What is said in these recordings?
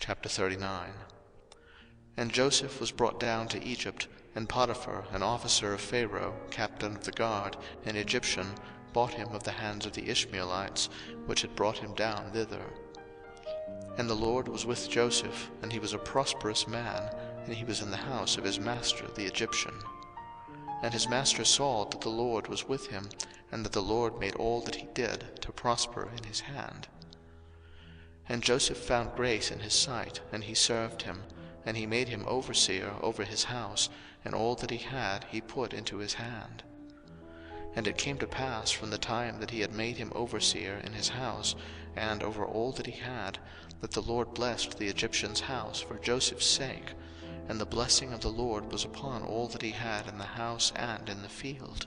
Chapter 39. And Joseph was brought down to Egypt, and Potiphar, an officer of Pharaoh, captain of the guard, an Egyptian, bought him of the hands of the Ishmaelites, which had brought him down thither. And the Lord was with Joseph, and he was a prosperous man, and he was in the house of his master the Egyptian. And his master saw that the Lord was with him, and that the Lord made all that he did to prosper in his hand. And Joseph found grace in his sight, and he served him, and he made him overseer over his house, and all that he had he put into his hand. And it came to pass from the time that he had made him overseer in his house, and over all that he had, that the Lord blessed the Egyptian's house for Joseph's sake, and the blessing of the Lord was upon all that he had in the house and in the field.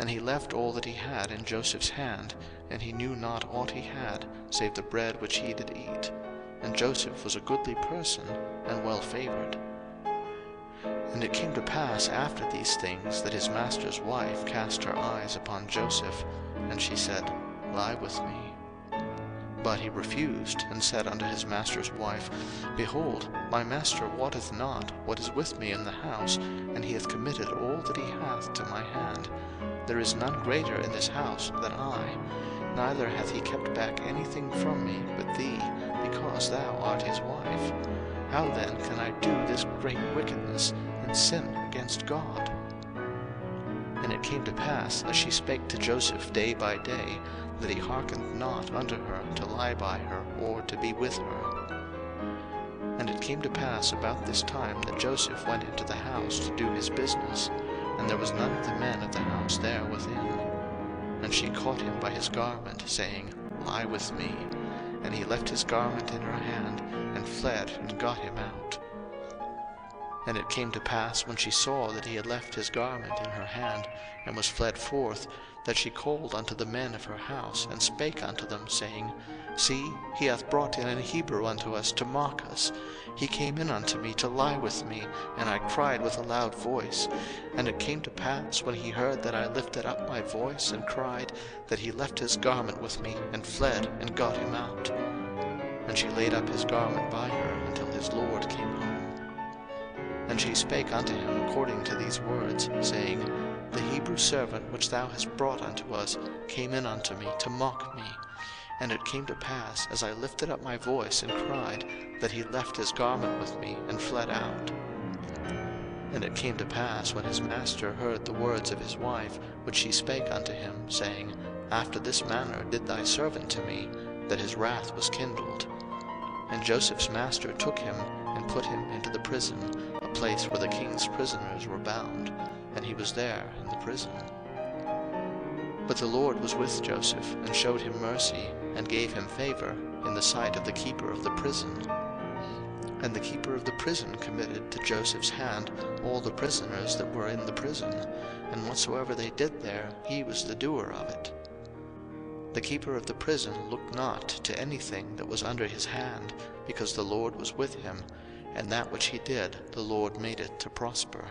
And he left all that he had in Joseph's hand, and he knew not aught he had, save the bread which he did eat. And Joseph was a goodly person, and well favored. And it came to pass after these things, that his master's wife cast her eyes upon Joseph, and she said, Lie with me. But he refused, and said unto his master's wife, Behold, my master wotteth not what is with me in the house, and he hath committed all that he hath to my hand. There is none greater in this house than I, neither hath he kept back anything from me but thee, because thou art his wife. How then can I do this great wickedness, and sin against God? And it came to pass, as she spake to Joseph day by day, that he hearkened not unto her to lie by her, or to be with her. And it came to pass about this time that Joseph went into the house to do his business, and there was none of the men of the house there within. And she caught him by his garment, saying, Lie with me. And he left his garment in her hand, and fled, and got him out. And it came to pass, when she saw that he had left his garment in her hand, and was fled forth, that she called unto the men of her house, and spake unto them, saying, See, he hath brought in an Hebrew unto us to mock us. He came in unto me to lie with me, and I cried with a loud voice. And it came to pass, when he heard that I lifted up my voice and cried, that he left his garment with me, and fled, and got him out. And she laid up his garment by her until his lord came home. And she spake unto him according to these words, saying, The Hebrew servant which thou hast brought unto us came in unto me to mock me. And it came to pass, as I lifted up my voice and cried, that he left his garment with me, and fled out. And it came to pass, when his master heard the words of his wife, which she spake unto him, saying, After this manner did thy servant to me, that his wrath was kindled. And Joseph's master took him, and put him into the prison, a place where the king's prisoners were bound, and he was there in the prison. But the Lord was with Joseph, and showed him mercy, and gave him favor in the sight of the keeper of the prison. And the keeper of the prison committed to Joseph's hand all the prisoners that were in the prison, and whatsoever they did there, he was the doer of it. The keeper of the prison looked not to anything that was under his hand, because the Lord was with him, and that which he did, the Lord made it to prosper.